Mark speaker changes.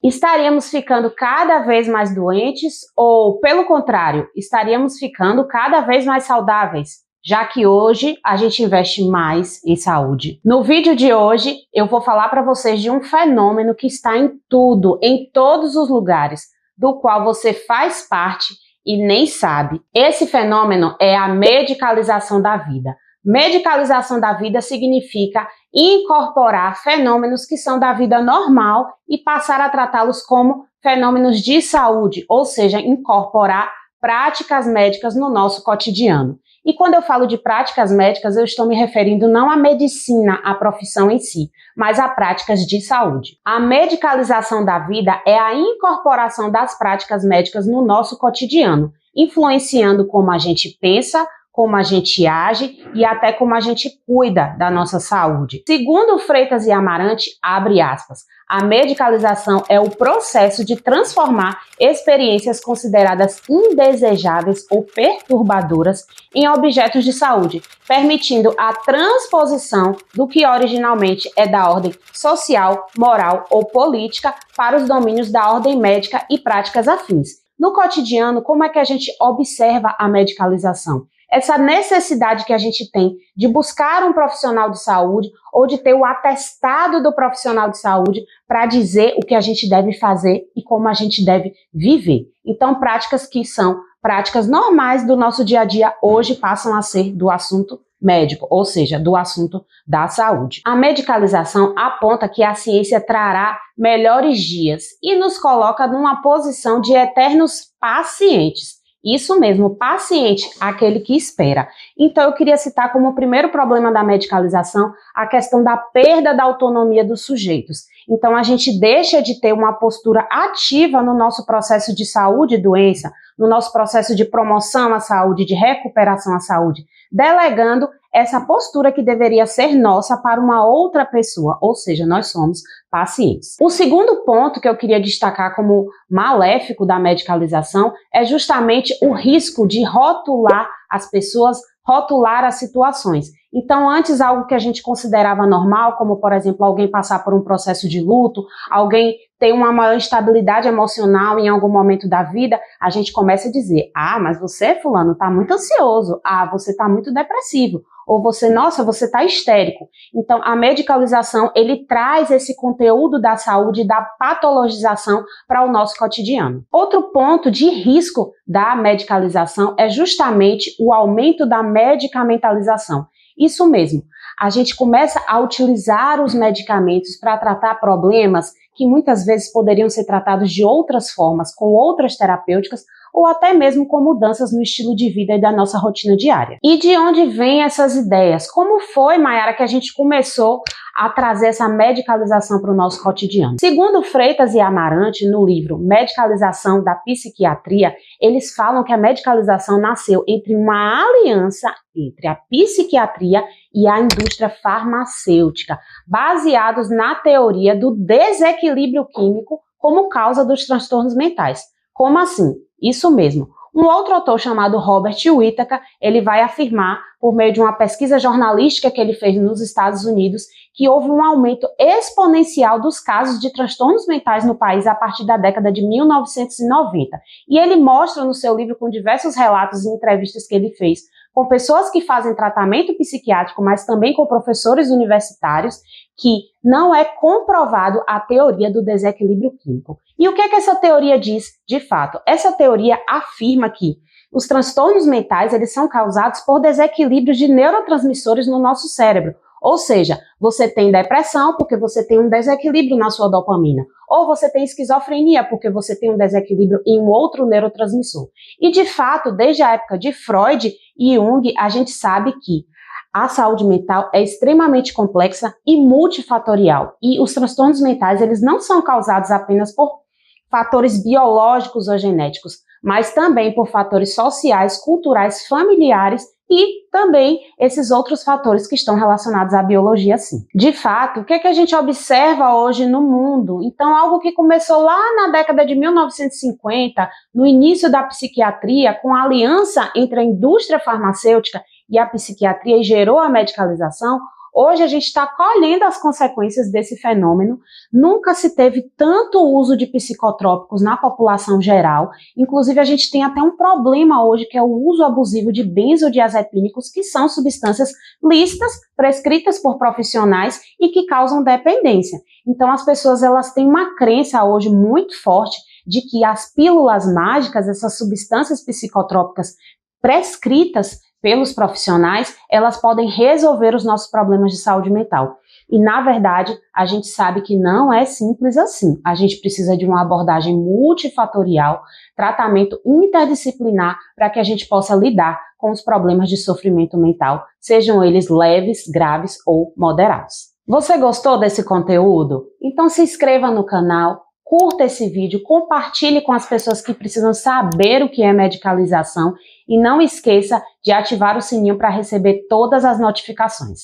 Speaker 1: Estaríamos ficando cada vez mais doentes ou, pelo contrário, estaríamos ficando cada vez mais saudáveis, já que hoje a gente investe mais em saúde? No vídeo de hoje, eu vou falar para vocês de um fenômeno que está em tudo, em todos os lugares, do qual você faz parte e nem sabe. Esse fenômeno é a medicalização da vida. Medicalização da vida significa incorporar fenômenos que são da vida normal e passar a tratá-los como fenômenos de saúde, ou seja, incorporar práticas médicas no nosso cotidiano. E quando eu falo de práticas médicas, eu estou me referindo não à medicina, à profissão em si, mas a práticas de saúde. A medicalização da vida é a incorporação das práticas médicas no nosso cotidiano, influenciando como a gente pensa, como a gente age e até como a gente cuida da nossa saúde. Segundo Freitas e Amarante, abre aspas, a medicalização é o processo de transformar experiências consideradas indesejáveis ou perturbadoras em objetos de saúde, permitindo a transposição do que originalmente é da ordem social, moral ou política para os domínios da ordem médica e práticas afins. No cotidiano, como é que a gente observa a medicalização? Essa necessidade que a gente tem de buscar um profissional de saúde ou de ter o atestado do profissional de saúde para dizer o que a gente deve fazer e como a gente deve viver. Então, práticas que são práticas normais do nosso dia a dia hoje passam a ser do assunto médico, ou seja, do assunto da saúde. A medicalização aponta que a ciência trará melhores dias e nos coloca numa posição de eternos pacientes. Isso mesmo, paciente, aquele que espera. Então, eu queria citar como primeiro problema da medicalização a questão da perda da autonomia dos sujeitos. Então, a gente deixa de ter uma postura ativa no nosso processo de saúde e doença, no nosso processo de promoção à saúde, de recuperação à saúde, delegando essa postura que deveria ser nossa para uma outra pessoa, ou seja, nós somos pacientes. O segundo ponto que eu queria destacar como maléfico da medicalização é justamente o risco de rotular as pessoas, rotular as situações. Então, antes algo que a gente considerava normal, como por exemplo alguém passar por um processo de luto, alguém ter uma maior instabilidade emocional em algum momento da vida, a gente começa a dizer, mas você, fulano, está muito ansioso, você está muito depressivo, ou você, nossa, você está histérico. Então, a medicalização, ele traz esse conteúdo da saúde e da patologização para o nosso cotidiano. Outro ponto de risco da medicalização é justamente o aumento da medicamentalização. Isso mesmo, a gente começa a utilizar os medicamentos para tratar problemas que muitas vezes poderiam ser tratados de outras formas, com outras terapêuticas, ou até mesmo com mudanças no estilo de vida e da nossa rotina diária. E de onde vêm essas ideias? Como foi, Mayara, que a gente começou a trazer essa medicalização para o nosso cotidiano? Segundo Freitas e Amarante, no livro Medicalização da Psiquiatria, eles falam que a medicalização nasceu entre uma aliança entre a psiquiatria e a indústria farmacêutica, baseados na teoria do desequilíbrio químico como causa dos transtornos mentais. Como assim? Isso mesmo. Um outro autor chamado Robert Whittaker, ele vai afirmar, por meio de uma pesquisa jornalística que ele fez nos Estados Unidos, que houve um aumento exponencial dos casos de transtornos mentais no país a partir da década de 1990. E ele mostra no seu livro, com diversos relatos e entrevistas que ele fez, com pessoas que fazem tratamento psiquiátrico, mas também com professores universitários, que não é comprovado a teoria do desequilíbrio químico. E o que é que essa teoria diz de fato? Essa teoria afirma que os transtornos mentais, eles são causados por desequilíbrios de neurotransmissores no nosso cérebro. Ou seja, você tem depressão porque você tem um desequilíbrio na sua dopamina. Ou você tem esquizofrenia porque você tem um desequilíbrio em um outro neurotransmissor. E de fato, desde a época de Freud e Jung, a gente sabe que a saúde mental é extremamente complexa e multifatorial. E os transtornos mentais, eles não são causados apenas por fatores biológicos ou genéticos, mas também por fatores sociais, culturais, familiares e também esses outros fatores que estão relacionados à biologia, sim. De fato, o que é que a gente observa hoje no mundo? Então, algo que começou lá na década de 1950, no início da psiquiatria, com a aliança entre a indústria farmacêutica e a psiquiatria e gerou a medicalização, Hoje a gente está colhendo as consequências desse fenômeno. Nunca se teve tanto uso de psicotrópicos na população geral. Inclusive, a gente tem até um problema hoje, que é o uso abusivo de benzodiazepínicos, que são substâncias lícitas, prescritas por profissionais e que causam dependência. Então, as pessoas elas têm uma crença hoje muito forte de que as pílulas mágicas, essas substâncias psicotrópicas prescritas pelos profissionais, elas podem resolver os nossos problemas de saúde mental. E, na verdade, a gente sabe que não é simples assim. A gente precisa de uma abordagem multifatorial, tratamento interdisciplinar, para que a gente possa lidar com os problemas de sofrimento mental, sejam eles leves, graves ou moderados. Você gostou desse conteúdo? Então se inscreva no canal, curta esse vídeo, compartilhe com as pessoas que precisam saber o que é medicalização e não esqueça de ativar o sininho para receber todas as notificações.